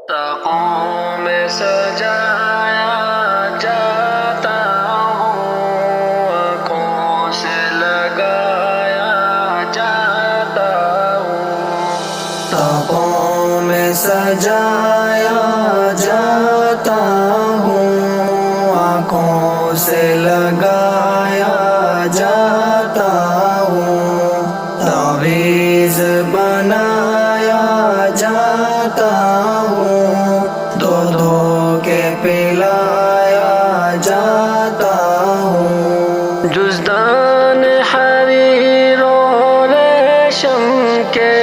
تاقوں میں سجایا جاتا ہوں، آنکھوں سے لگایا جاتا ہوں، تاقوں میں سجایا جاتا ہوں، آنکھوں سے لگایا جاتا ہوں، تعویذ بنایا جاتا ہوں، دو دو کے پلایا جاتا ہوں، جزدان حریر و ریشم کے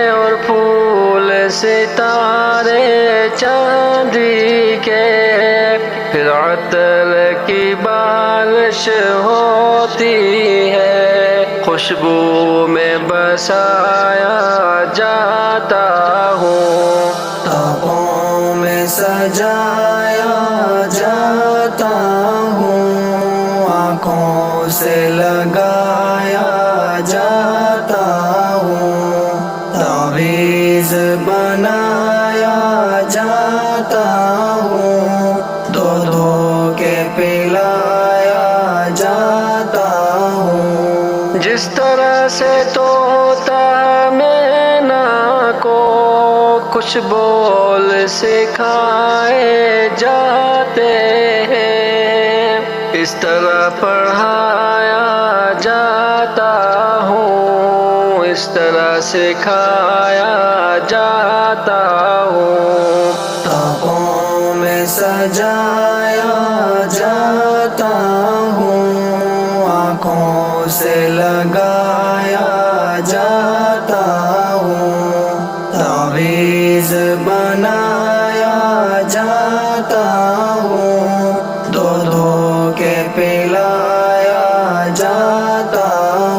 اور پھول ستارے چاندی کے، پھر عطر کی بارش ہوتی ہے، خوشبو میں بسایا جاتا ہوں، تاقوں میں سجایا جاتا ہوں، آنکھوں سے لگایا جاتا ہوں، تعویذ بنایا جاتا ہوں، دو دو کے پلایا جاتا ہوں، جس طرح سے طوطا مینا کو کچھ بول سکھائے جاتے ہیں، اس طرح پڑھایا جاتا ہوں، اس طرح سکھایا جاتا ہوں، تاقوں میں سجایا جاتا ہوں، آنکھوں سے لگایا جاتا ہوں، تعویذ بنایا جاتا ہوں، دو دو کے پلایا جاتا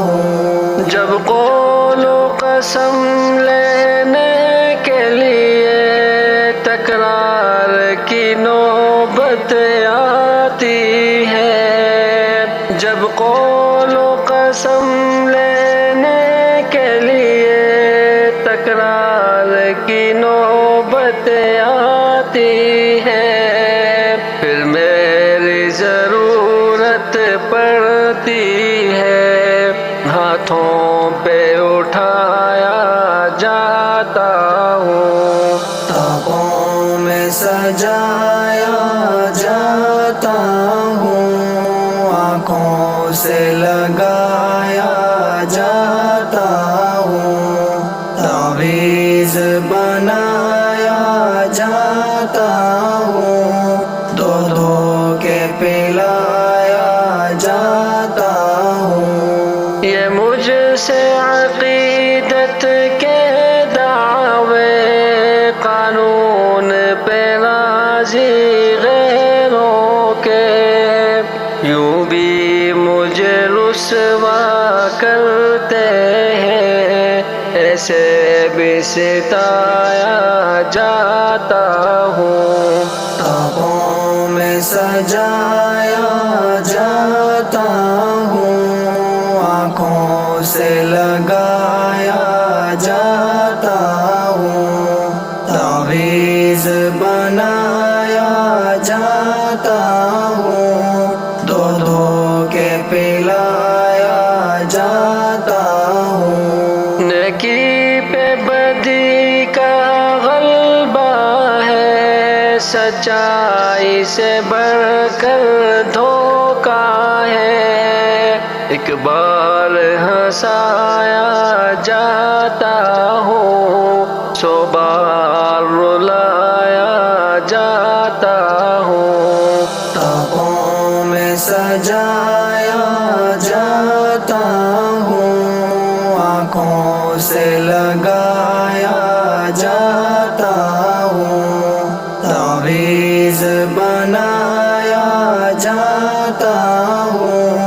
ہوں، جب قول و قسم لینے کے لیے تکرار کی نوبت آتی ہے، جب قول و قسم لینے کے لیے تکرار کی نوبت آتی ہے، پھر میری ضرورت پڑتی ہے، ہاتھوں پہ اٹھایا جاتا ہوں، تاقوں میں سجایا جاتا ہوں، آنکھوں سے لگایا جاتا ہوں، تعویذ بنایا جاتا ہوں، دو دو کے پلایا جاتا ہوں، یہ مجھ سے عقیدت کے دعوے قانون پہ راضی غیروں کے، یوں بھی مجھے رسوا کرتے ہیں، ایسے بھی ستایا جاتا ہوں، تاقوں میں سجایا جاتا ہوں، آنکھوں سے لگایا جاتا ہوں، تعویذ بنایا جاتا ہوں، دو دو کے پلایا جاتا ہوں، نیکی پہ بدی کا غلبہ ہے، سچائی سے بڑھ کر دھوکا ہے، ایک بار ہنسایا جاتا ہوں، 100 بار رلایا جاتا ہوں، تاقوں میں سجایا جاتا ہوں، آنکھوں سے لگایا جاتا ہوں، تعویذ بنایا جاتا ہوں،